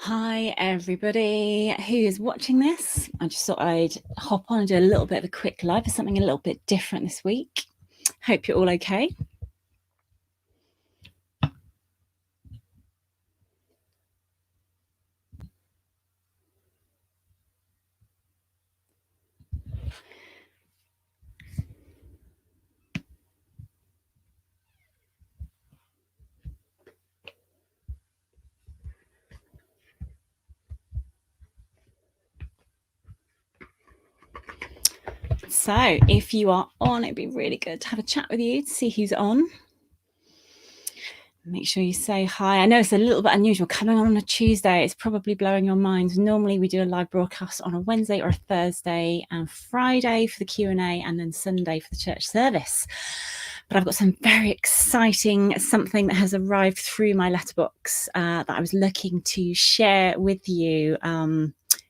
Hi everybody who is watching this. I just thought I'd hop on and do a little bit of a quick live for something a little bit different this week. Hope you're all okay. So if you are on, it'd be really good to have a chat with you to see who's on. Make sure you say hi. I know it's a little bit unusual coming on a Tuesday. It's probably blowing your minds. Normally we do a live broadcast on a Wednesday or a Thursday and Friday for the Q&A and then Sunday for the church service. But I've got some very exciting something that has arrived through my letterbox that I was looking to share with you.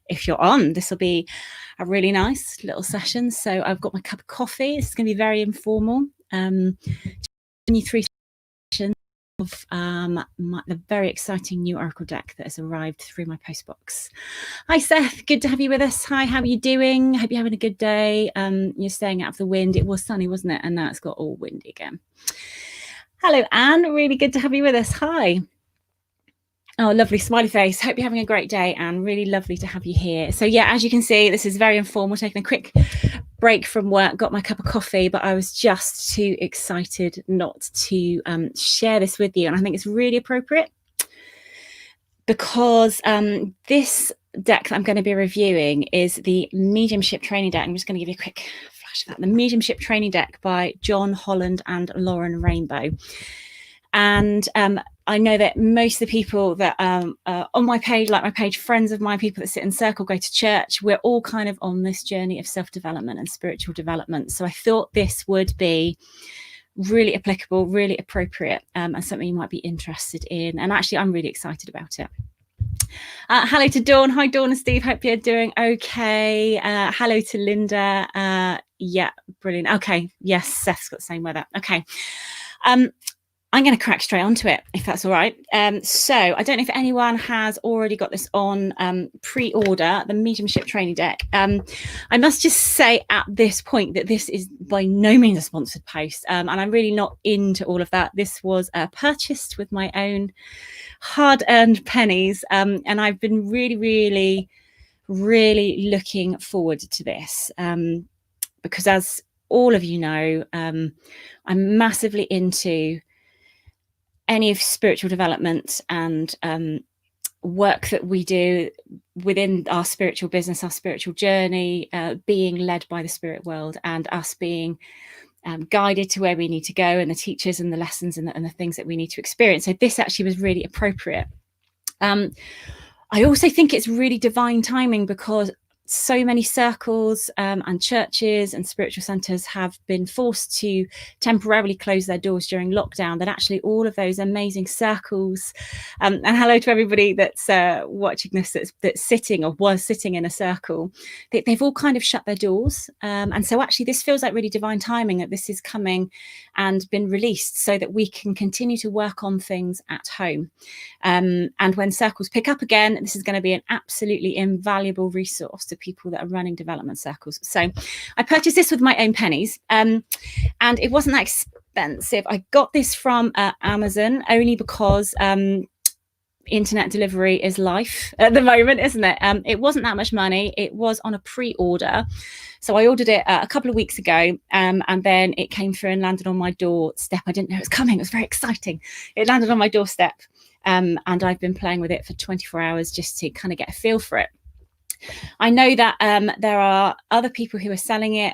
If you're on, this will be a really nice little session. So I've got my cup of coffee. This is going to be very informal. 3 sessions of the very exciting new Oracle deck that has arrived through my postbox. Hi Seth, good to have you with us. Hi, how are you doing? Hope you're having a good day. You're staying out of the wind. It was sunny, wasn't it? And now it's got all windy again. Hello Anne, really good to have you with us. Hi. Oh, lovely smiley face. Hope you're having a great day, Anne. Really lovely to have you here. So yeah, as you can see, this is very informal, taking a quick break from work, got my cup of coffee, but I was just too excited not to share this with you. And I think it's really appropriate because this deck that I'm going to be reviewing is the Mediumship training deck. I'm just going to give you a quick flash of that. The Mediumship training deck by John Holland and Lauren Rainbow. And I know that most of the people that on my page, like my page, friends of mine, people that sit in circle, go to church, we're all kind of on this journey of self-development and spiritual development. So I thought this would be really applicable, really appropriate, and something you might be interested in. And actually, I'm really excited about it. Hello to Dawn. Hi, Dawn and Steve. Hope you're doing okay. Hello to Linda. Yeah, brilliant. Okay. Yes, Seth's got the same weather. Okay. I'm going to crack straight onto it, if that's all right. So I don't know if anyone has already got this on pre-order, the Mediumship training deck. I must just say at this point that this is by no means a sponsored post, and I'm really not into all of that. This was purchased with my own hard-earned pennies, and I've been really looking forward to this because, as all of you know, I'm massively into any of spiritual development and work that we do within our spiritual business, our spiritual journey, being led by the spirit world and us being guided to where we need to go, and the teachers and the lessons and the things that we need to experience. So this actually was really appropriate. I also think it's really divine timing because so many circles and churches and spiritual centres have been forced to temporarily close their doors during lockdown, that actually all of those amazing circles, and hello to everybody that's watching this that's sitting or was sitting in a circle, they've all kind of shut their doors. And so actually this feels like really divine timing that this is coming and been released so that we can continue to work on things at home. And when circles pick up again, this is going to be an absolutely invaluable resource to people that are running development circles. So I purchased this with my own pennies, and it wasn't that expensive. I got this from Amazon only because internet delivery is life at the moment, isn't it? It wasn't that much money. It was on a pre-order. So I ordered it a couple of weeks ago, and then it came through and landed on my doorstep. I didn't know it was coming. It was very exciting. It landed on my doorstep, and I've been playing with it for 24 hours just to kind of get a feel for it. I know that there are other people who are selling it.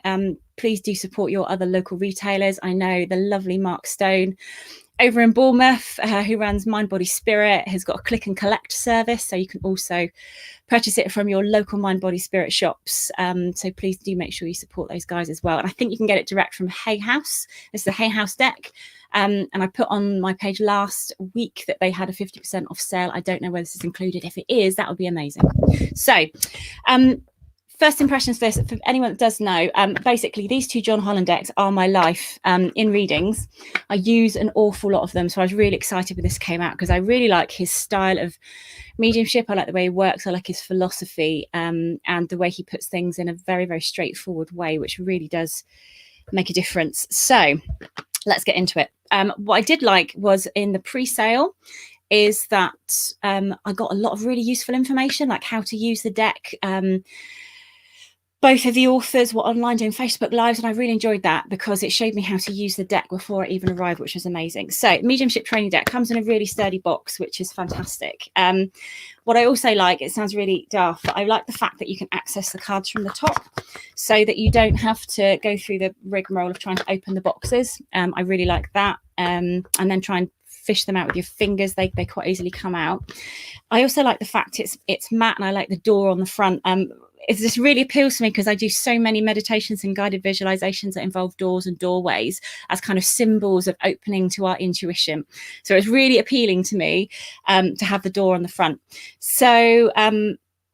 Please do support your other local retailers. I know the lovely Mark Stone over in Bournemouth, who runs Mind Body Spirit, has got a click and collect service, so you can also purchase it from your local Mind Body Spirit shops. So please do make sure you support those guys as well. And I think you can get it direct from Hay House. This is the Hay House deck. And I put on my page last week that they had a 50% off sale. I don't know whether this is included. If it is, that would be amazing. So first impressions for this, for anyone that does know, basically these two John Holland decks are my life in readings. I use an awful lot of them, so I was really excited when this came out because I really like his style of mediumship. I like the way he works. I like his philosophy, and the way he puts things in a very, very straightforward way, which really does make a difference. So let's get into it. What I did like was in the pre-sale is that I got a lot of really useful information, like how to use the deck. Both of the authors were online doing Facebook Lives, and I really enjoyed that because it showed me how to use the deck before it even arrived, which was amazing. So Mediumship Training Deck comes in a really sturdy box, which is fantastic. What I also like, it sounds really daft, but I like the fact that you can access the cards from the top so that you don't have to go through the rigmarole of trying to open the boxes. I really like that. And then try and fish them out with your fingers. They quite easily come out. I also like the fact it's matte, and I like the door on the front. This really appeals to me because I do so many meditations and guided visualizations that involve doors and doorways as kind of symbols of opening to our intuition. So it's really appealing to me to have the door on the front. So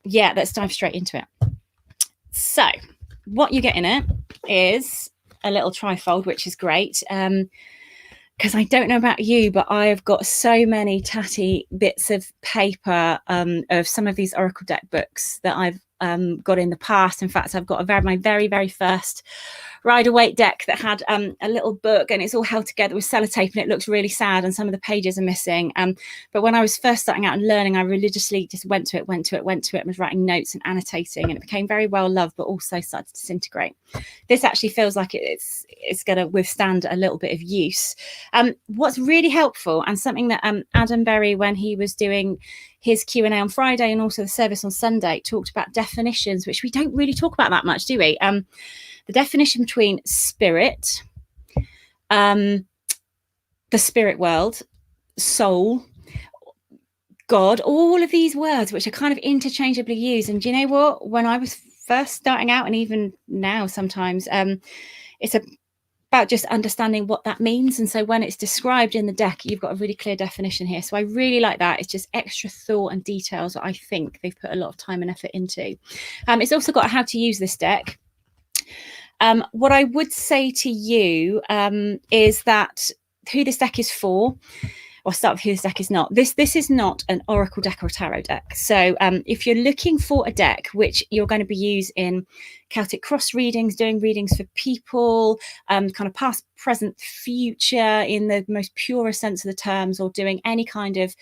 yeah, let's dive straight into it. So what you get in it is a little trifold, which is great. Because I don't know about you, but I've got so many tatty bits of paper of some of these Oracle deck books that I've got in the past. In fact, I've got my very, very first Rider-Waite deck that had a little book, and it's all held together with sellotape, and it looks really sad, and some of the pages are missing. But when I was first starting out and learning, I religiously just went to it, and was writing notes and annotating, and it became very well loved, but also started to disintegrate. This actually feels like it's going to withstand a little bit of use. What's really helpful, and something that Adam Berry, when he was doing his Q&A on Friday and also the service on Sunday, talked about definitions, which we don't really talk about that much, do we? The definition between spirit, the spirit world, soul, God, all of these words which are kind of interchangeably used. And do you know what? When I was first starting out, and even now sometimes, it's about just understanding what that means. And so when it's described in the deck, you've got a really clear definition here. So I really like that. It's just extra thought and details that I think they've put a lot of time and effort into. It's also got how to use this deck. What I would say to you is that who this deck is for, or start with who this deck is not. This is not an Oracle deck or a tarot deck. So if you're looking for a deck which you're going to be used in Celtic cross readings, doing readings for people, kind of past, present, future in the most purest sense of the terms, or doing any kind of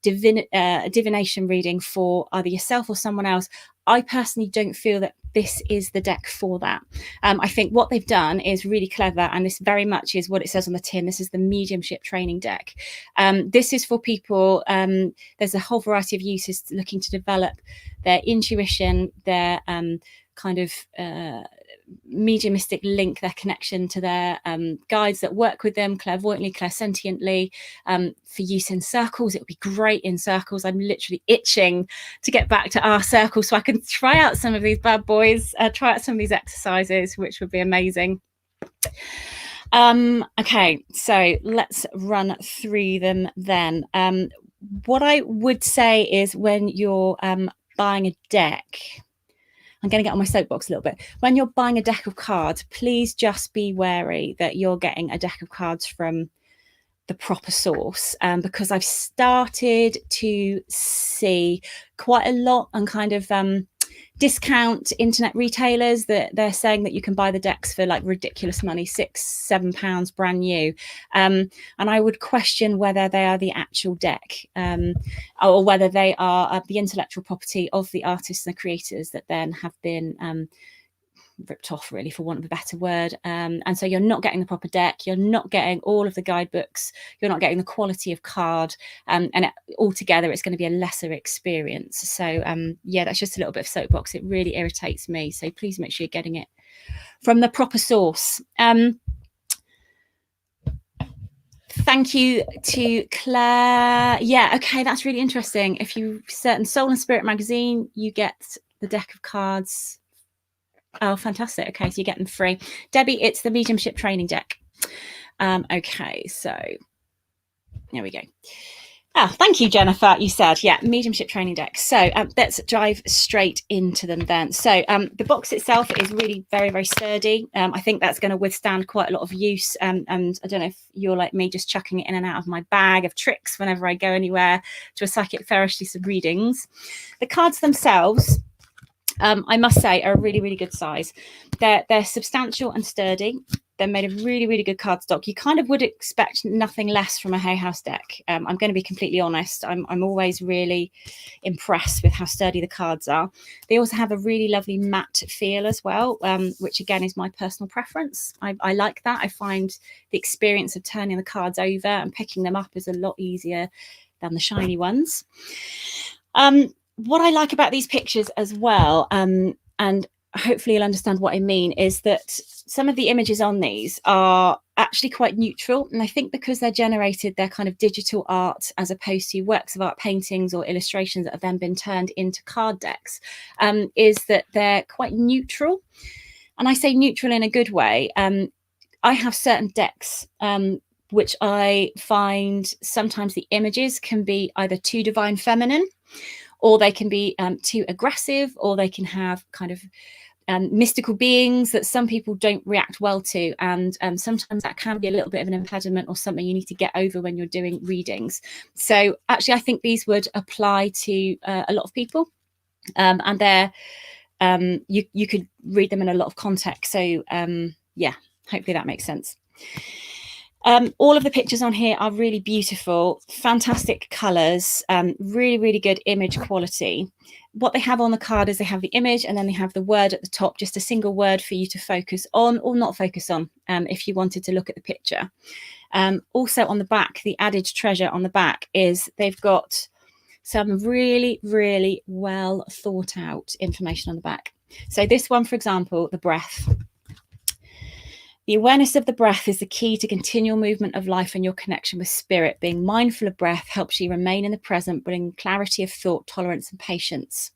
divination reading for either yourself or someone else, I personally don't feel that this is the deck for that. I think what they've done is really clever, and this very much is what it says on the tin. This is the Mediumship Training Deck. This is for people, there's a whole variety of uses looking to develop their intuition, their kind of mediumistic link, their connection to their guides that work with them clairvoyantly, clairsentiently, for use in circles. It would be great in circles. I'm literally itching to get back to our circle so I can try out some of these bad boys, try out some of these exercises, which would be amazing. Okay, so let's run through them then. What I would say is, when you're buying a deck, I'm going to get on my soapbox a little bit. When you're buying a deck of cards, please just be wary that you're getting a deck of cards from the proper source, because I've started to see quite a lot on kind of discount internet retailers that they're saying that you can buy the decks for like ridiculous money, £6-7 brand new, and I would question whether they are the actual deck, or whether they are the intellectual property of the artists and the creators that then have been ripped off, really, for want of a better word. And so you're not getting the proper deck, you're not getting all of the guidebooks, you're not getting the quality of card, and altogether it's going to be a lesser experience. So yeah, that's just a little bit of soapbox. It really irritates me, so please make sure you're getting it from the proper source. Thank you to Claire. Yeah, okay, that's really interesting. If you certain Soul and Spirit magazine, you get the deck of cards. Oh, fantastic. Okay, so you get them free. Debbie, it's the Mediumship Training Deck. Okay, so there we go. Oh, thank you, Jennifer. You said, yeah, mediumship training deck. So let's dive straight into them then. So the box itself is really very, very sturdy. I think that's going to withstand quite a lot of use. And I don't know if you're like me, just chucking it in and out of my bag of tricks whenever I go anywhere to a psychic therapist, some readings. The cards themselves, I must say, are a really, really good size. They're substantial and sturdy. They're made of really, really good cardstock. You kind of would expect nothing less from a Hay House deck. I'm going to be completely honest. I'm always really impressed with how sturdy the cards are. They also have a really lovely matte feel as well, which again is my personal preference. I like that. I find the experience of turning the cards over and picking them up is a lot easier than the shiny ones. What I like about these pictures as well, and hopefully you'll understand what I mean, is that some of the images on these are actually quite neutral. And I think because they're generated, they're kind of digital art as opposed to works of art, paintings or illustrations that have then been turned into card decks, is that they're quite neutral. And I say neutral in a good way. I have certain decks which I find sometimes the images can be either too divine feminine, or they can be too aggressive, or they can have kind of mystical beings that some people don't react well to. And sometimes that can be a little bit of an impediment or something you need to get over when you're doing readings. So actually, I think these would apply to a lot of people. And they're, you could read them in a lot of context. So yeah, hopefully that makes sense. All of the pictures on here are really beautiful, fantastic colours, really, really good image quality. What they have on the card is they have the image and then they have the word at the top, just a single word for you to focus on or not focus on if you wanted to look at the picture. Also on the back, the added treasure on the back is they've got some really, really well thought out information on the back. So this one, for example, the breath. The awareness of the breath is the key to continual movement of life and your connection with spirit. Being mindful of breath helps you remain in the present, bring clarity of thought, tolerance, and patience.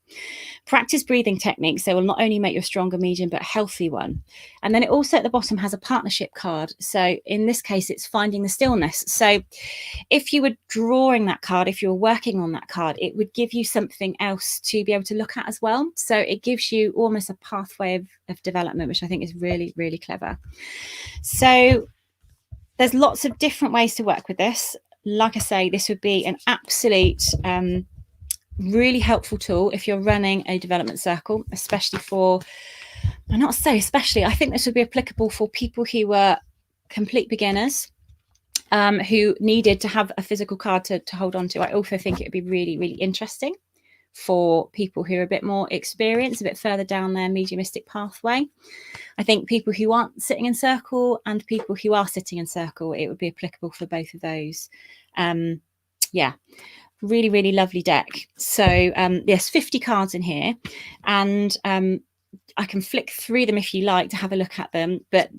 Practice breathing techniques. They will not only make you a stronger medium, but a healthy one. And then it also at the bottom has a partnership card. So in this case, it's finding the stillness. So if you were drawing that card, if you were working on that card, it would give you something else to be able to look at as well. So it gives you almost a pathway of development, which I think is really, really clever. So there's lots of different ways to work with this. Like I say, this would be an absolute really helpful tool if you're running a development circle, especially for, I'm not say especially, I think this would be applicable for people who were complete beginners, who needed to have a physical card to hold on to. I also think it would be really, really interesting for people who are a bit more experienced, a bit further down their mediumistic pathway. I think people who aren't sitting in circle and people who are sitting in circle, it would be applicable for both of those. Yeah, really, really lovely deck. So yes, 50 cards in here, and I can flick through them if you like to have a look at them, but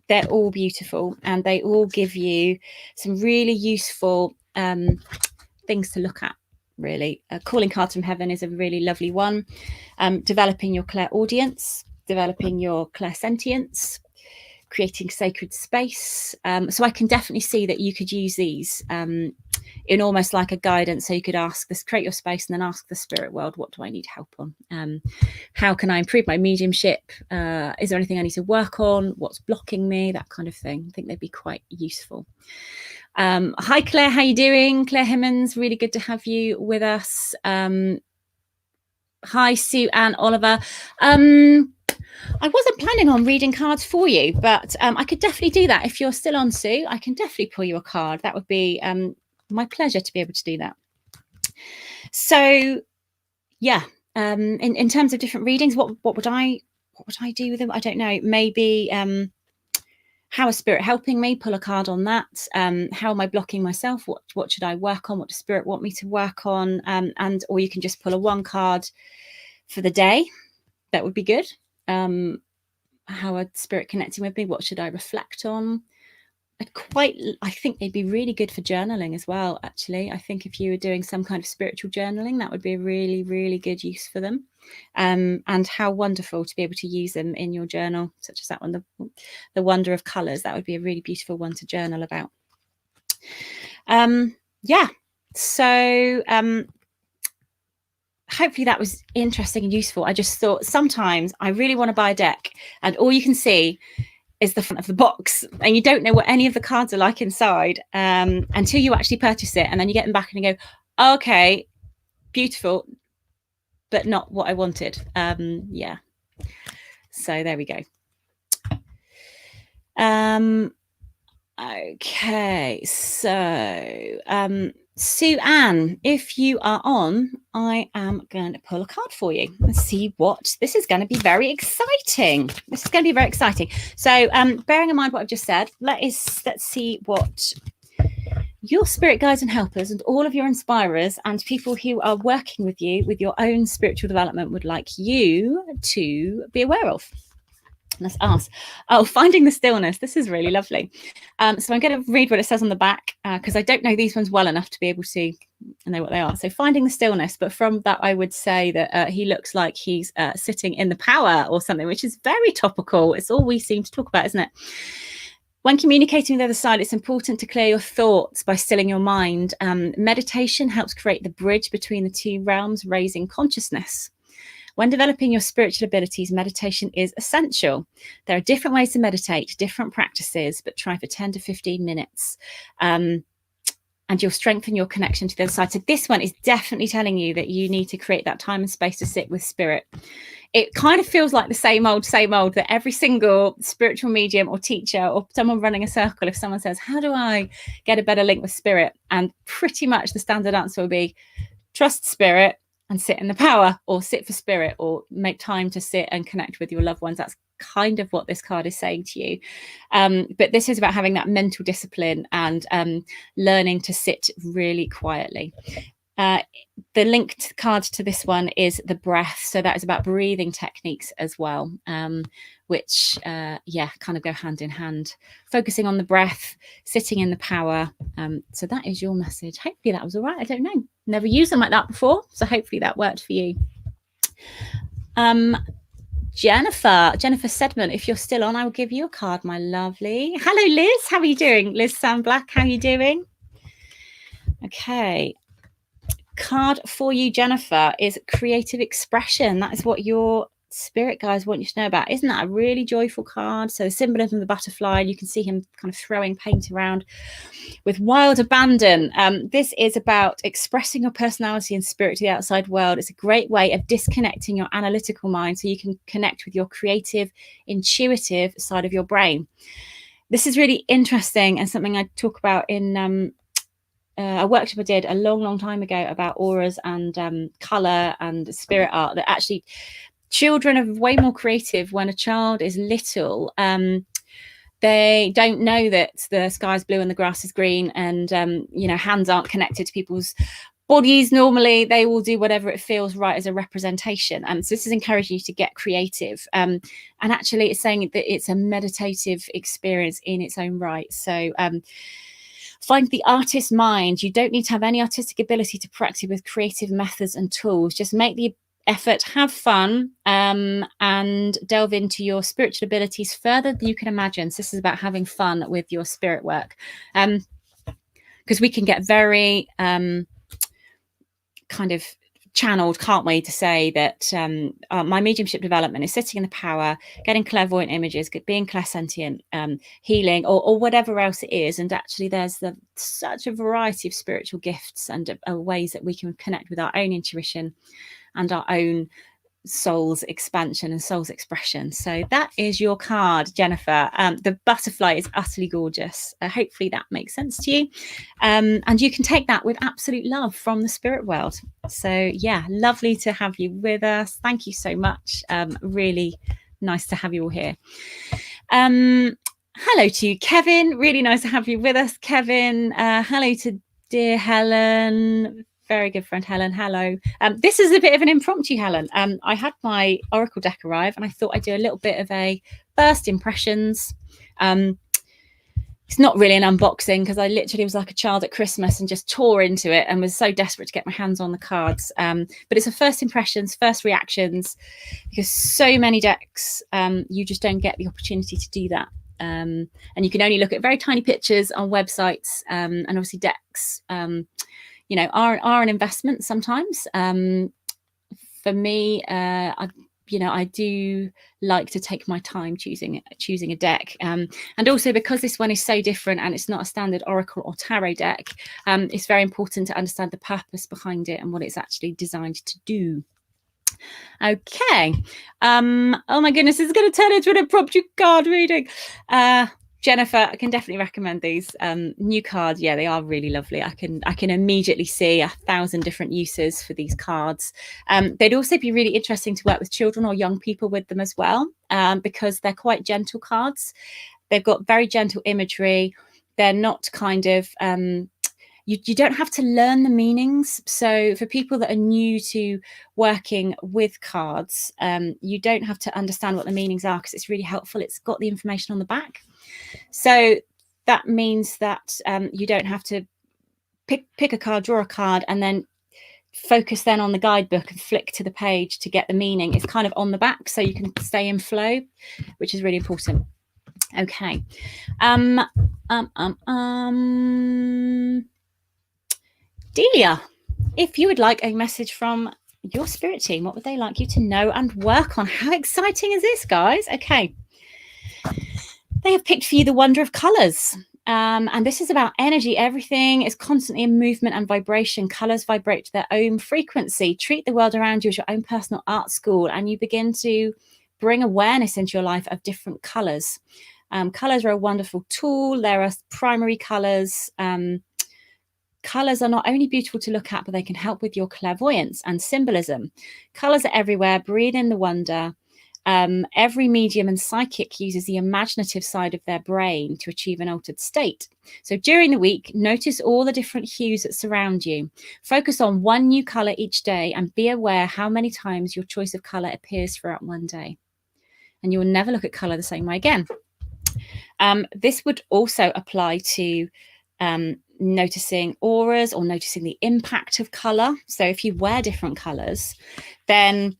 they're all beautiful and they all give you some really useful things to look at. Really, calling cards from heaven is a really lovely one. Developing your clairaudience, developing your clairsentience, creating sacred space. So I can definitely see that you could use these in almost like a guidance. So you could ask this, create your space, and then ask the spirit world, what do I need help on? How can I improve my mediumship? Is there anything I need to work on? What's blocking me? That kind of thing. I think they'd be quite useful. Hi Claire, how you doing? Claire Himmons, really good to have you with us. Hi Sue and Oliver. I wasn't planning on reading cards for you, but I could definitely do that. If you're still on, Sue, I can definitely pull you a card. That would be my pleasure to be able to do that. So yeah, in terms of different readings, what would I do with them? I don't know. Maybe how is spirit helping me? Pull a card on that. How am I blocking myself? What should I work on? What does spirit want me to work on? And or you can just pull a one card for the day. That would be good. How are spirit connecting with me? What should I reflect on? I think they'd be really good for journaling as well, actually. I think if you were doing some kind of spiritual journaling, that would be a really, really good use for them. And how wonderful to be able to use them in your journal, such as that one, the wonder of colours. That would be a really beautiful one to journal about. Yeah, So hopefully that was interesting and useful. I just thought sometimes I really want to buy a deck and all you can see is the front of the box and you don't know what any of the cards are like inside until you actually purchase it, and then you get them back and you go, oh, okay, beautiful, but not what I wanted. Yeah, so there we go. Okay, so Sue Ann, if you are on, I am going to pull a card for you. Let's see what this is going to be. Very exciting. This is going to be very exciting. So bearing in mind what I've just said, let's see what your spirit guides and helpers and all of your inspirers and people who are working with you with your own spiritual development would like you to be aware of. Let's ask. Oh, finding the stillness. This is really lovely. So I'm going to read what it says on the back because I don't know these ones well enough to be able to know what they are. So finding the stillness, but from that I would say that he looks like he's sitting in the power or something, which is very topical. It's all we seem to talk about, isn't it? When communicating with the other side, it's important to clear your thoughts by stilling your mind. Meditation helps create the bridge between the two realms, raising consciousness. When developing your spiritual abilities, meditation is essential. There are different ways to meditate, different practices, but try for 10 to 15 minutes. And you'll strengthen your connection to the other side. So this one is definitely telling you that you need to create that time and space to sit with spirit. It kind of feels like the same old, that every single spiritual medium or teacher or someone running a circle, if someone says, how do I get a better link with spirit? And pretty much the standard answer will be trust spirit and sit in the power, or sit for spirit, or make time to sit and connect with your loved ones. That's kind of what this card is saying to you. But this is about having that mental discipline and learning to sit really quietly. The linked card to this one is the breath. So that is about breathing techniques as well, which, yeah, kind of go hand in hand. Focusing on the breath, sitting in the power. So that is your message. Hopefully that was all right. I don't know. Never used them like that before. So hopefully that worked for you. Jennifer Sedman, if you're still on, I will give you a card, my lovely. Hello, Liz. How are you doing? Liz Sam Black, how are you doing? Okay. Card for you, Jennifer, is creative expression. That is what your spirit guides want you to know about. Isn't that a really joyful card? So the symbolism of the butterfly, you can see him kind of throwing paint around with wild abandon. This is about expressing your personality and spirit to the outside world. It's a great way of disconnecting your analytical mind so you can connect with your creative, intuitive side of your brain. This is really interesting and something I talk about in a workshop I did a long time ago about auras and color and spirit art, that actually children are way more creative when a child is little. They don't know that the sky's blue and the grass is green, and you know, hands aren't connected to people's bodies normally. They will do whatever it feels right as a representation. And so this is encouraging you to get creative, and actually it's saying that it's a meditative experience in its own right. So find the artist mind. You don't need to have any artistic ability to practice with creative methods and tools. Just make the effort, have fun, and delve into your spiritual abilities further than you can imagine. So this is about having fun with your spirit work, because we can get very kind of channeled, can't we, to say that my mediumship development is sitting in the power, getting clairvoyant images, being clairsentient, healing, or whatever else it is. And actually there's such a variety of spiritual gifts and ways that we can connect with our own intuition and our own soul's expansion and soul's expression. So that is your card, Jennifer. The butterfly is utterly gorgeous. Hopefully that makes sense to you, and you can take that with absolute love from the spirit world. So yeah, lovely to have you with us. Thank you so much. Really nice to have you all here. Hello to you, Kevin. Really nice to have you with us, Kevin. Hello to dear Helen. Very good friend Helen. Hello. This is a bit of an impromptu, Helen. I had my oracle deck arrive and I thought I'd do a little bit of a first impressions. It's not really an unboxing because I literally was like a child at Christmas and just tore into it and was so desperate to get my hands on the cards. But it's a first impressions, first reactions, because so many decks, you just don't get the opportunity to do that. And you can only look at very tiny pictures on websites, and obviously decks. you know, are an investment sometimes. For me, I do like to take my time choosing a deck, and also because this one is so different and it's not a standard oracle or tarot deck, it's very important to understand the purpose behind it and what it's actually designed to do. Okay. Oh my goodness, this is going to turn into an impromptu card reading. Jennifer, I can definitely recommend these new cards. Yeah, they are really lovely. I can immediately see 1,000 different uses for these cards. They'd also be really interesting to work with children or young people with them as well, because they're quite gentle cards. They've got very gentle imagery. They're not kind of you don't have to learn the meanings. So for people that are new to working with cards, you don't have to understand what the meanings are, because it's really helpful. It's got the information on the back. So that means that you don't have to pick a card, draw a card, and then focus then on the guidebook and flick to the page to get the meaning. It's kind of on the back, so you can stay in flow, which is really important. Okay. Delia, if you would like a message from your spirit team, what would they like you to know and work on? How exciting is this, guys? Okay. They have picked for you the wonder of colors. And this is about energy. Everything is constantly in movement and vibration. Colors vibrate to their own frequency. Treat the world around you as your own personal art school, and you begin to bring awareness into your life of different colors. Colors are a wonderful tool. There are primary colors. Colors are not only beautiful to look at, but they can help with your clairvoyance and symbolism. Colors are everywhere. Breathe in the wonder. Every medium and psychic uses the imaginative side of their brain to achieve an altered state. So during the week, notice all the different hues that surround you. Focus on one new color each day and be aware how many times your choice of color appears throughout one day. And you will never look at color the same way again. This would also apply to noticing auras or noticing the impact of color. So if you wear different colors, then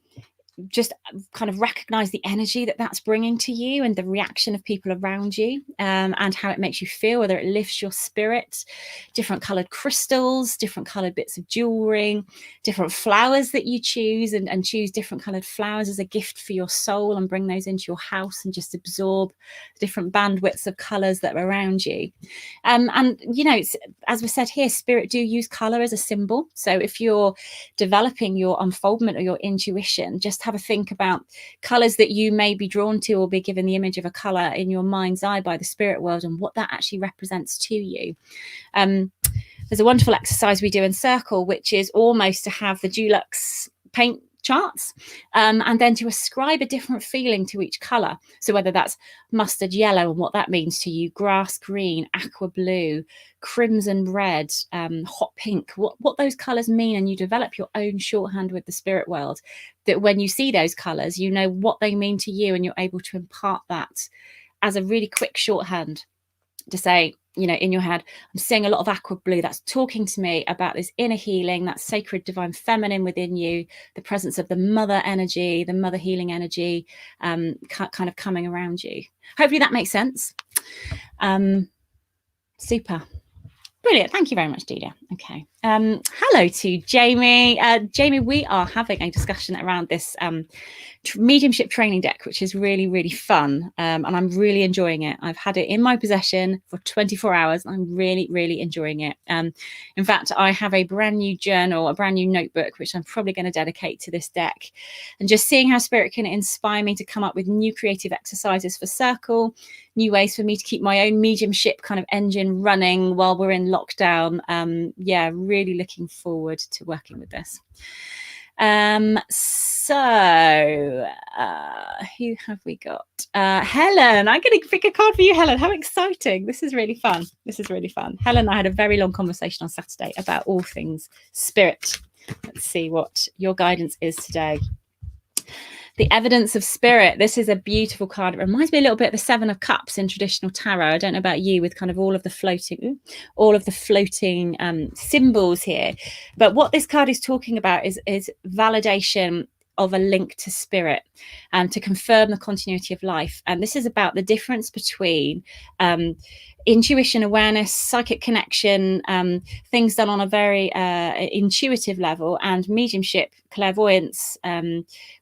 just kind of recognize the energy that that's bringing to you and the reaction of people around you, and how it makes you feel, whether it lifts your spirit. Different colored crystals, different colored bits of jewelry, different flowers that you choose, and choose different colored flowers as a gift for your soul and bring those into your house and just absorb different bandwidths of colors that are around you. And you know, as we said here, spirit do use color as a symbol. So if you're developing your unfoldment or your intuition, just have a think about colors that you may be drawn to or be given the image of a color in your mind's eye by the spirit world and what that actually represents to you. There's a wonderful exercise we do in Circle, which is almost to have the Dulux paint charts, and then to ascribe a different feeling to each color. So whether that's mustard yellow and what that means to you, grass green, aqua blue, crimson red, hot pink, what those colors mean, and you develop your own shorthand with the spirit world, that when you see those colors, you know what they mean to you, and you're able to impart that as a really quick shorthand to say, you know, in your head, I'm seeing a lot of aqua blue. That's talking to me about this inner healing, that sacred divine feminine within you, the presence of the mother energy, the mother healing energy, kind of coming around you. Hopefully that makes sense. Super. Brilliant. Thank you very much, Delia. Okay. Hello to Jamie. Jamie, we are having a discussion around this mediumship training deck, which is really, really fun. And I'm really enjoying it. I've had it in my possession for 24 hours. And I'm really, really enjoying it. In fact, I have a brand new journal, a brand new notebook, which I'm probably going to dedicate to this deck. And just seeing how spirit can inspire me to come up with new creative exercises for Circle, new ways for me to keep my own mediumship kind of engine running while we're in lockdown. Yeah, really looking forward to working with this. So who have we got? Helen. I'm going to pick a card for you, Helen. How exciting. This is really fun. This is really fun. Helen and I had a very long conversation on Saturday about all things spirit. Let's see what your guidance is today. The Evidence of Spirit. This is a beautiful card. It reminds me a little bit of the Seven of Cups in traditional tarot. I don't know about you, with kind of all of the floating symbols here. But what this card is talking about is validation of a link to spirit, and to confirm the continuity of life. And this is about the difference between intuition, awareness, psychic connection, things done on a very intuitive level, and mediumship, clairvoyance,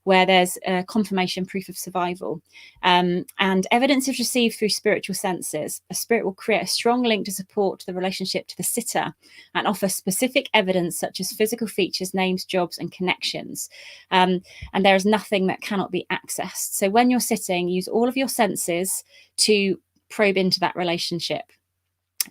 where there's confirmation, proof of survival. And evidence is received through spiritual senses. A spirit will create a strong link to support the relationship to the sitter and offer specific evidence such as physical features, names, jobs, and connections. And there is nothing that cannot be accessed. So when you're sitting, use all of your senses to probe into that relationship.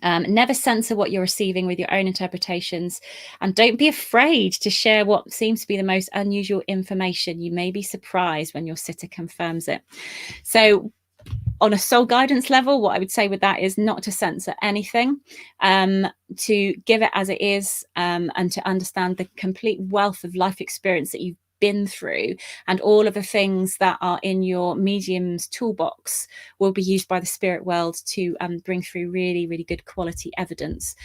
Never censor what you're receiving with your own interpretations, and don't be afraid to share what seems to be the most unusual information. You may be surprised when your sitter confirms it. So on a soul guidance level, what I would say with that is not to censor anything, to give it as it is, and to understand the complete wealth of life experience that you've been through, and all of the things that are in your medium's toolbox will be used by the spirit world to bring through really, really good quality evidence.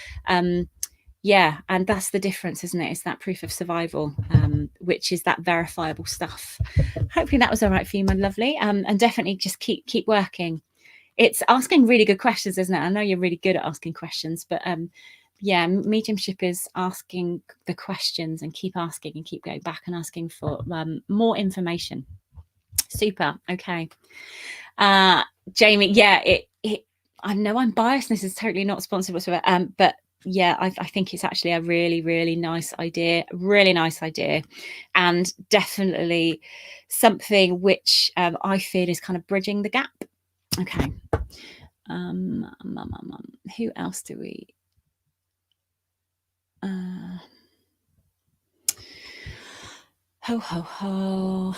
Yeah, and that's the difference, isn't it? It's that proof of survival, which is that verifiable stuff. Hopefully that was all right for you, my lovely. And definitely just keep working. It's asking really good questions, isn't it? I know you're really good at asking questions, but yeah, mediumship is asking the questions and keep asking and keep going back and asking for more information. Super. Okay. Jamie, yeah, I know I'm biased. This is totally not sponsored whatsoever. But yeah, I think it's actually a really, really nice idea, and definitely something which I feel is kind of bridging the gap. Okay. Who else do we? Ho ho ho.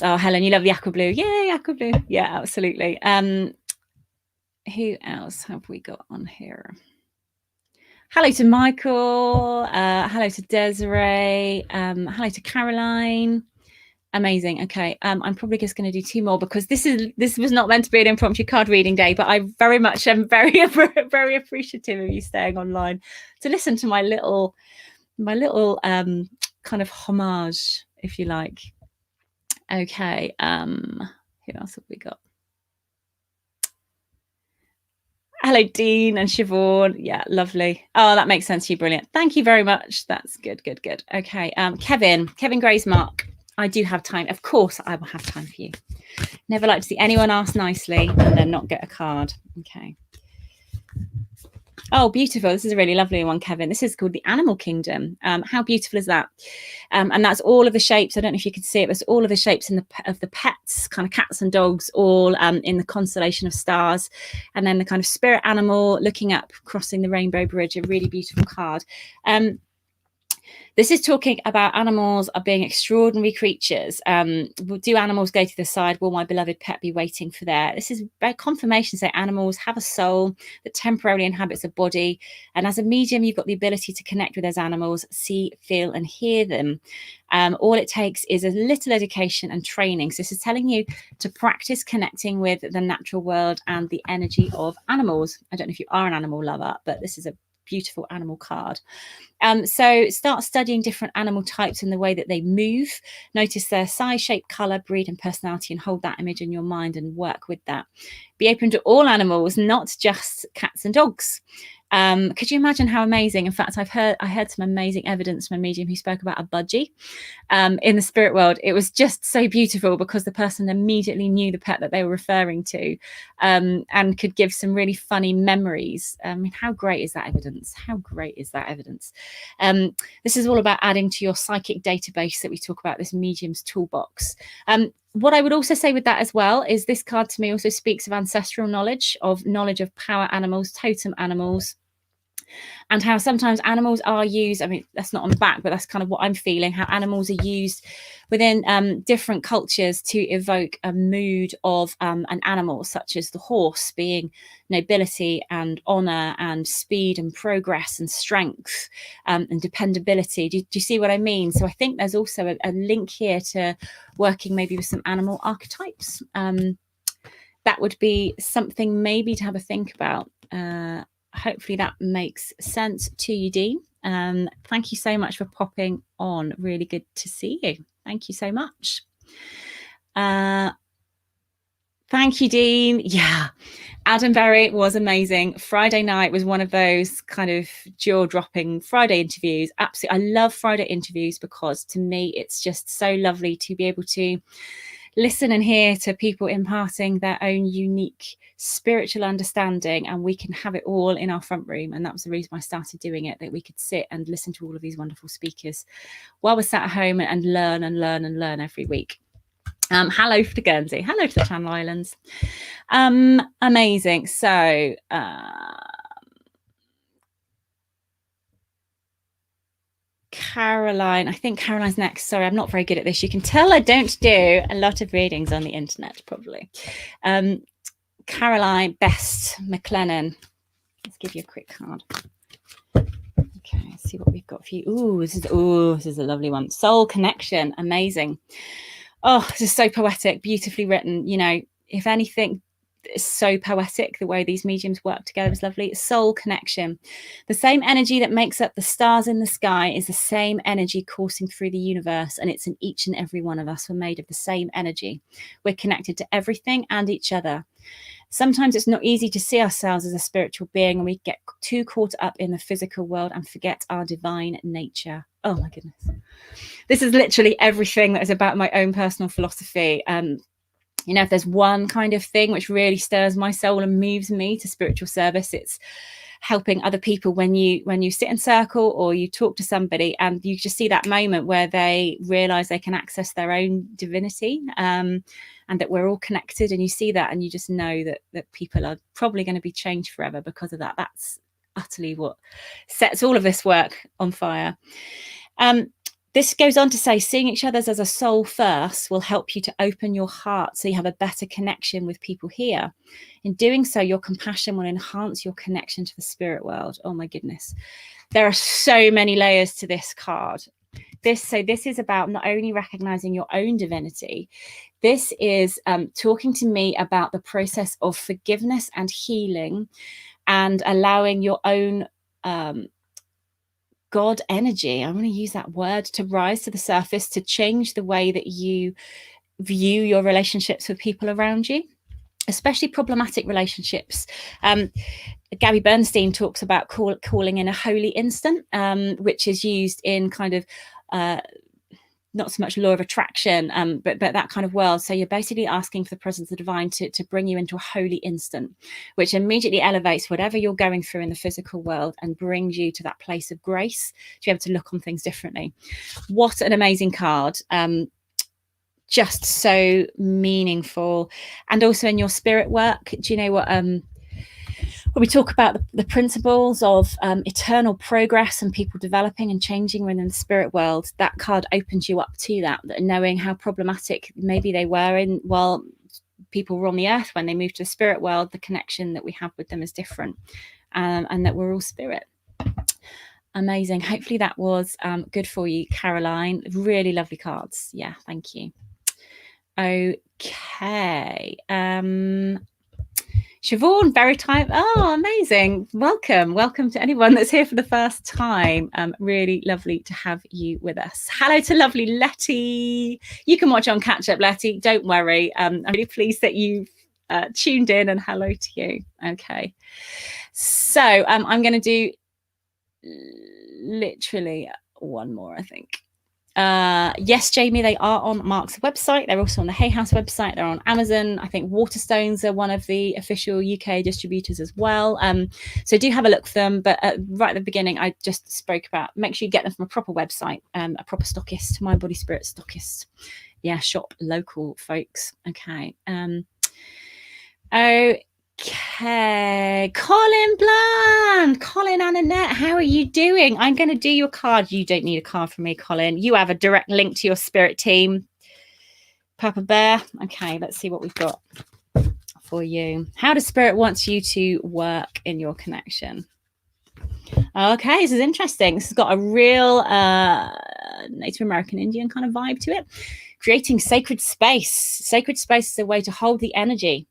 Oh, Helen, you love the aqua blue. Yay, aqua blue. Yeah, absolutely. Who else have we got on here? Hello to Michael. Hello to Desiree. Hello to Caroline. Amazing. Okay, I'm probably just going to do 2 more because this was not meant to be an impromptu card reading day, but I very much am very appreciative of you staying online to listen to my little kind of homage, if you like. Okay, who else have we got? Hello, Dean and Siobhan. Yeah, lovely. Oh, that makes sense to you. Brilliant. Thank you very much. That's good. Okay, Kevin Gray's Mark. I do have time. Of course, I will have time for you. Never like to see anyone ask nicely and then not get a card. Okay. Oh, beautiful. This is a really lovely one, Kevin. This is called the Animal Kingdom. How beautiful is that? And that's all of the shapes. I don't know if you can see it, but it's all of the shapes of the pets, kind of cats and dogs, all in the constellation of stars. And then the kind of spirit animal looking up, crossing the rainbow bridge, a really beautiful card. This is talking about animals are being extraordinary creatures. Do animals go to the side? Will my beloved pet be waiting for there? This is very confirmation. So animals have a soul that temporarily inhabits a body. And as a medium, you've got the ability to connect with those animals, see, feel, and hear them. All it takes is a little education and training. So this is telling you to practice connecting with the natural world and the energy of animals. I don't know if you are an animal lover, but this is a beautiful animal card. So start studying different animal types and the way that they move. Notice their size, shape, color, breed, and personality, and hold that image in your mind and work with that. Be open to all animals, not just cats and dogs. Could you imagine how amazing? In fact, I heard some amazing evidence from a medium who spoke about a budgie in the spirit world. It was just so beautiful because the person immediately knew the pet that they were referring to, and could give some really funny memories. I mean, how great is that evidence? How great is that evidence? This is all about adding to your psychic database that we talk about, this medium's toolbox. What I would also say with that as well is this card to me also speaks of ancestral knowledge of power animals, totem animals, and how sometimes animals are used. I mean, that's not on the back, but that's kind of what I'm feeling, how animals are used within different cultures to evoke a mood of an animal, such as the horse being nobility and honor and speed and progress and strength and dependability. Do you see what I mean? So I think there's also a link here to working maybe with some animal archetypes. That would be something maybe to have a think about. Hopefully that makes sense to you, Dean. Thank you so much for popping on. Really good to see you. Thank you so much. Thank you, Dean. Yeah. Adam Berry was amazing. Friday night was one of those kind of jaw-dropping Friday interviews. Absolutely. I love Friday interviews because to me, it's just so lovely to be able to listen and hear to people imparting their own unique spiritual understanding, and we can have it all in our front room. And that was the reason I started doing it, that we could sit and listen to all of these wonderful speakers while we're sat at home and learn and learn and learn every week. Hello to Guernsey. Hello to the Channel Islands. Amazing. So Caroline, I think Caroline's next. Sorry, I'm not very good at this. You can tell I don't do a lot of readings on the internet, probably. Caroline Best McLennan. Let's give you a quick card. Okay, let's see what we've got for you. This is a lovely one. Soul Connection. Amazing. Oh, this is so poetic, beautifully written. You know, if anything, it's so poetic. The way these mediums work together is lovely. Soul connection. The same energy that makes up the stars in the sky is the same energy coursing through the universe, and it's in each and every one of us. We're made of the same energy. We're connected to everything and each other. Sometimes it's not easy to see ourselves as a spiritual being, and we get too caught up in the physical world and forget our divine nature. Oh my goodness. This is literally everything that is about my own personal philosophy. You know, if there's one kind of thing which really stirs my soul and moves me to spiritual service, it's helping other people. When you sit in circle or you talk to somebody and you just see that moment where they realize they can access their own divinity, and that we're all connected, and you see that and you just know that people are probably going to be changed forever because of that. That's utterly what sets all of this work on fire. This goes on to say, seeing each other as a soul first will help you to open your heart so you have a better connection with people here. In doing so, your compassion will enhance your connection to the spirit world. Oh my goodness. There are so many layers to this card. This is about not only recognizing your own divinity, this is talking to me about the process of forgiveness and healing and allowing your own God energy, I want to use that word, to rise to the surface, to change the way that you view your relationships with people around you, especially problematic relationships. Gabby Bernstein talks about calling in a holy instant, which is used in kind of not so much law of attraction, but that kind of world. So you're basically asking for the presence of the divine to bring you into a holy instant, which immediately elevates whatever you're going through in the physical world and brings you to that place of grace to be able to look on things differently. What an amazing card. Just so meaningful. And also in your spirit work, do you know what, when we talk about the principles of eternal progress and people developing and changing within the spirit world, that card opens you up to that, knowing how problematic maybe they were while people were on the earth. When they move to the spirit world, the connection that we have with them is different, and that we're all spirit. Amazing. Hopefully that was good for you, Caroline. Really lovely cards. Yeah, thank you. Okay. Siobhan, very time. Oh, amazing. Welcome to anyone that's here for the first time. Really lovely to have you with us. Hello to lovely Letty. You can watch on catch up, Letty. Don't worry. I'm really pleased that you've tuned in, and hello to you. Okay. So I'm going to do literally one more, I think. Yes, Jamie, they are on Mark's website. They're also on the Hay House website. They're on Amazon. I think Waterstones are one of the official UK distributors as well. So do have a look for them. But right at the beginning, I just spoke about, make sure you get them from a proper website, a proper stockist, Mind Body Spirit stockist. Yeah, shop local, folks. Okay. Okay, Colin Bland, Colin and Annette, how are you doing? I'm going to do your card. You don't need a card from me, Colin. You have a direct link to your spirit team. Papa Bear. Okay, let's see what we've got for you. How does spirit wants you to work in your connection? Okay, this is interesting. This has got a real Native American Indian kind of vibe to it. Creating sacred space. Sacred space is a way to hold the energy.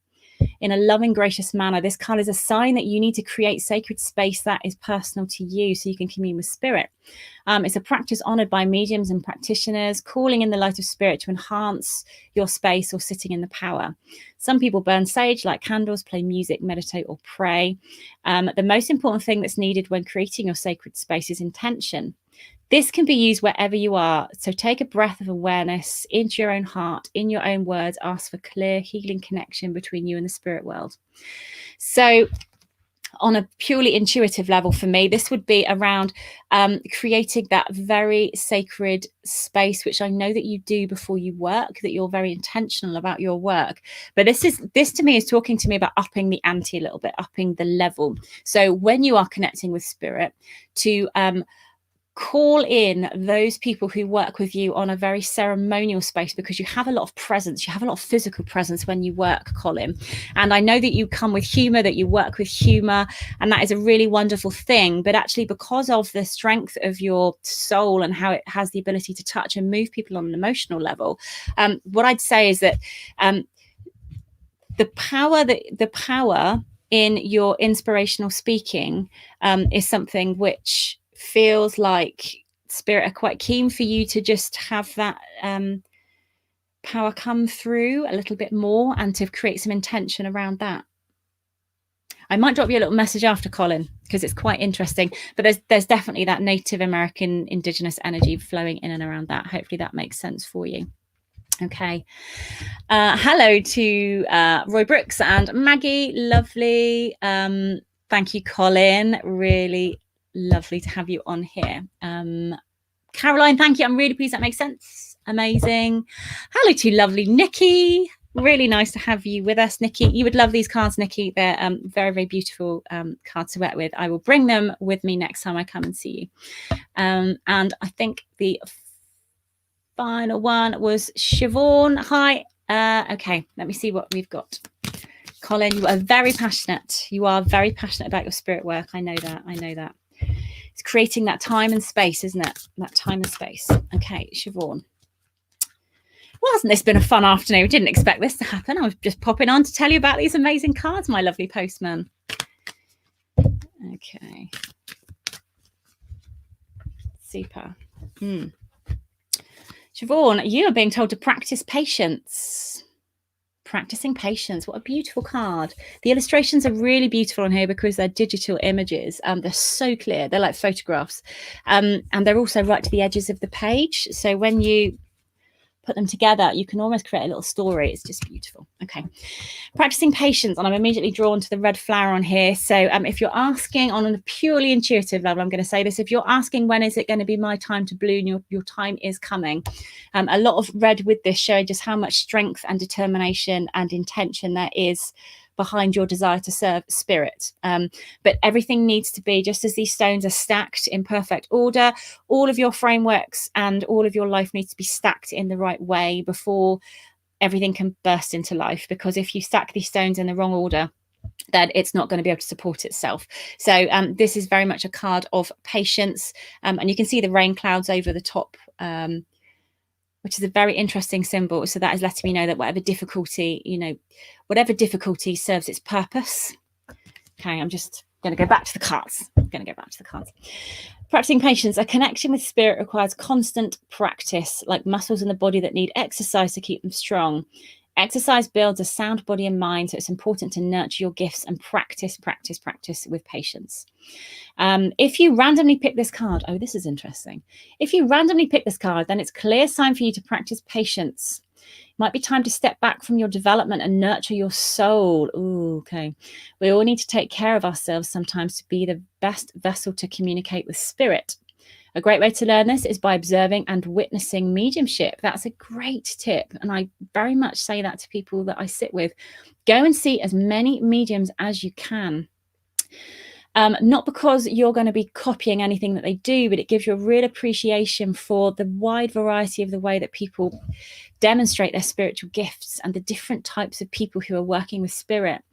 in a loving, gracious manner. This card is a sign that you need to create sacred space that is personal to you so you can commune with spirit. It's a practice honored by mediums and practitioners, calling in the light of spirit to enhance your space or sitting in the power. Some people burn sage, light candles, play music, meditate, or pray. The most important thing that's needed when creating your sacred space is intention. This can be used wherever you are. So take a breath of awareness into your own heart, in your own words, ask for clear, healing connection between you and the spirit world. So on a purely intuitive level for me, this would be around creating that very sacred space, which I know that you do before you work, that you're very intentional about your work. But this to me is talking to me about upping the ante a little bit, upping the level. So when you are connecting with spirit, to call in those people who work with you on a very ceremonial space, because you have a lot of presence, you have a lot of physical presence when you work, Colin. And I know that you come with humor, that you work with humor, and that is a really wonderful thing. But actually, because of the strength of your soul and how it has the ability to touch and move people on an emotional level, what I'd say is that the power in your inspirational speaking is something which feels like spirit are quite keen for you to just have that power come through a little bit more, and to create some intention around that. I might drop you a little message after, Colin, because it's quite interesting. But there's definitely that Native American indigenous energy flowing in and around that. Hopefully that makes sense for you. Okay. Hello to Roy Brooks and Maggie. Lovely. Thank you, Colin. Really lovely to have you on here. Caroline, thank you. I'm really pleased that makes sense. Amazing. Hello to lovely Nikki. Really nice to have you with us, Nikki. You would love these cards, Nikki. They're very, very beautiful cards to work with. I will bring them with me next time I come and see you. And I think the final one was Siobhan. Hi. Okay, let me see what we've got. Colin, you are very passionate. You are very passionate about your spirit work. I know that. I know that. It's creating that time and space, isn't it? That time and space. Okay, Siobhan. Well, hasn't this been a fun afternoon? We didn't expect this to happen. I was just popping on to tell you about these amazing cards, my lovely postman. Okay. Super. Siobhan, you are being told to practice patience. Practicing patience. What a beautiful card. The illustrations are really beautiful on here because they're digital images. They're so clear. They're like photographs. And they're also right to the edges of the page. So when you put them together, you can almost create a little story. It's just beautiful. Okay. Practicing patience. And I'm immediately drawn to the red flower on here. So if you're asking on a purely intuitive level, I'm going to say this. If you're asking when is it going to be my time to bloom, your time is coming. A lot of red with this showing just how much strength and determination and intention there is behind your desire to serve spirit. But everything needs to be, just as these stones are stacked in perfect order, all of your frameworks and all of your life needs to be stacked in the right way before everything can burst into life. Because if you stack these stones in the wrong order, then it's not going to be able to support itself. So this is very much a card of patience. And you can see the rain clouds over the top, which is a very interesting symbol. So that is letting me know that whatever difficulty, whatever difficulty serves its purpose. Okay, I'm just going to go back to the cards. Practicing patience. A connection with spirit requires constant practice, like muscles in the body that need exercise to keep them strong. Exercise builds a sound body and mind, so it's important to nurture your gifts and practice with patience. If you randomly pick this card, oh, this is interesting. If you randomly pick this card, then it's a clear sign for you to practice patience. It might be time to step back from your development and nurture your soul. Ooh, okay. We all need to take care of ourselves sometimes to be the best vessel to communicate with spirit. A great way to learn this is by observing and witnessing mediumship. That's a great tip. And I very much say that to people that I sit with. Go and see as many mediums as you can. Not because you're going to be copying anything that they do, but it gives you a real appreciation for the wide variety of the way that people demonstrate their spiritual gifts and the different types of people who are working with spirit.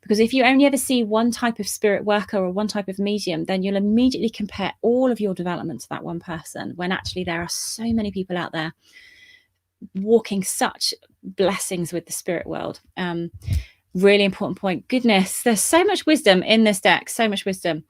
Because if you only ever see one type of spirit worker or one type of medium, then you'll immediately compare all of your development to that one person, when actually there are so many people out there walking such blessings with the spirit world. Really important point. Goodness, there's so much wisdom in this deck, so much wisdom.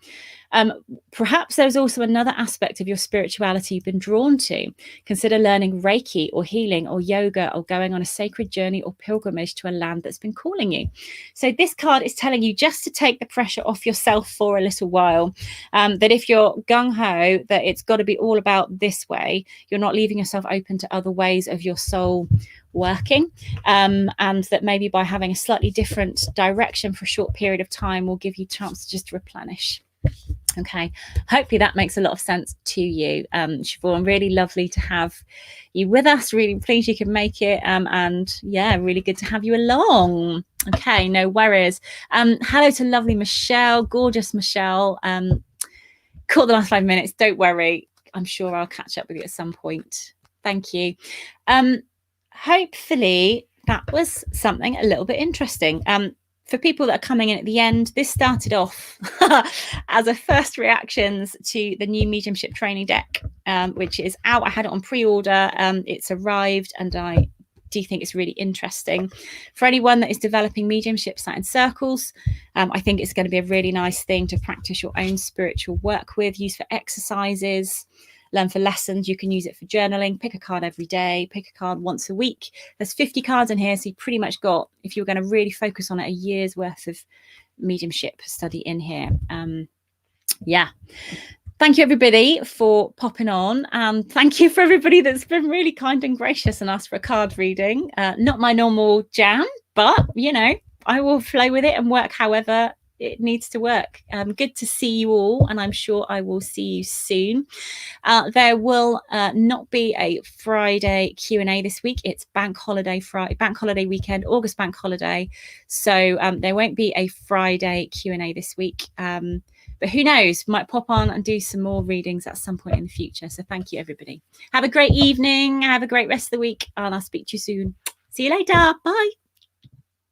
Perhaps there's also another aspect of your spirituality you've been drawn to. Consider learning Reiki or healing or yoga or going on a sacred journey or pilgrimage to a land that's been calling you. So this card is telling you just to take the pressure off yourself for a little while. That if you're gung-ho, that it's got to be all about this way, you're not leaving yourself open to other ways of your soul working, and that maybe by having a slightly different direction for a short period of time will give you a chance to just replenish. Okay, hopefully that makes a lot of sense to you. Siobhan, really lovely to have you with us. Really pleased you can make it. And yeah, really good to have you along. Okay, no worries. Hello to lovely Michelle, gorgeous Michelle. Caught the last 5 minutes. Don't worry. I'm sure I'll catch up with you at some point. Thank you. Hopefully that was something a little bit interesting. For people that are coming in at the end, this started off as a first reactions to the new mediumship training deck, which is out. I had it on pre-order. It's arrived, and I do think it's really interesting. For anyone that is developing mediumship, sat in circles, I think it's going to be a really nice thing to practice your own spiritual work with, use for exercises, learn for lessons. You can use it for journaling. Pick a card every day, pick a card once a week. There's 50 cards in here, so you pretty much got, if you're going to really focus on it, a year's worth of mediumship study in here. Yeah. Thank you, everybody, for popping on. And thank you for everybody that's been really kind and gracious and asked for a card reading. Not my normal jam, but, you know, I will flow with it and work however it needs to work. Good to see you all, and I'm sure I will see you soon. There will not be a Friday Q&A this week. It's bank holiday weekend, August bank holiday. So there won't be a Friday Q&A this week. But who knows, might pop on and do some more readings at some point in the future. So thank you, everybody. Have a great evening. Have a great rest of the week, and I'll speak to you soon. See you later. Bye.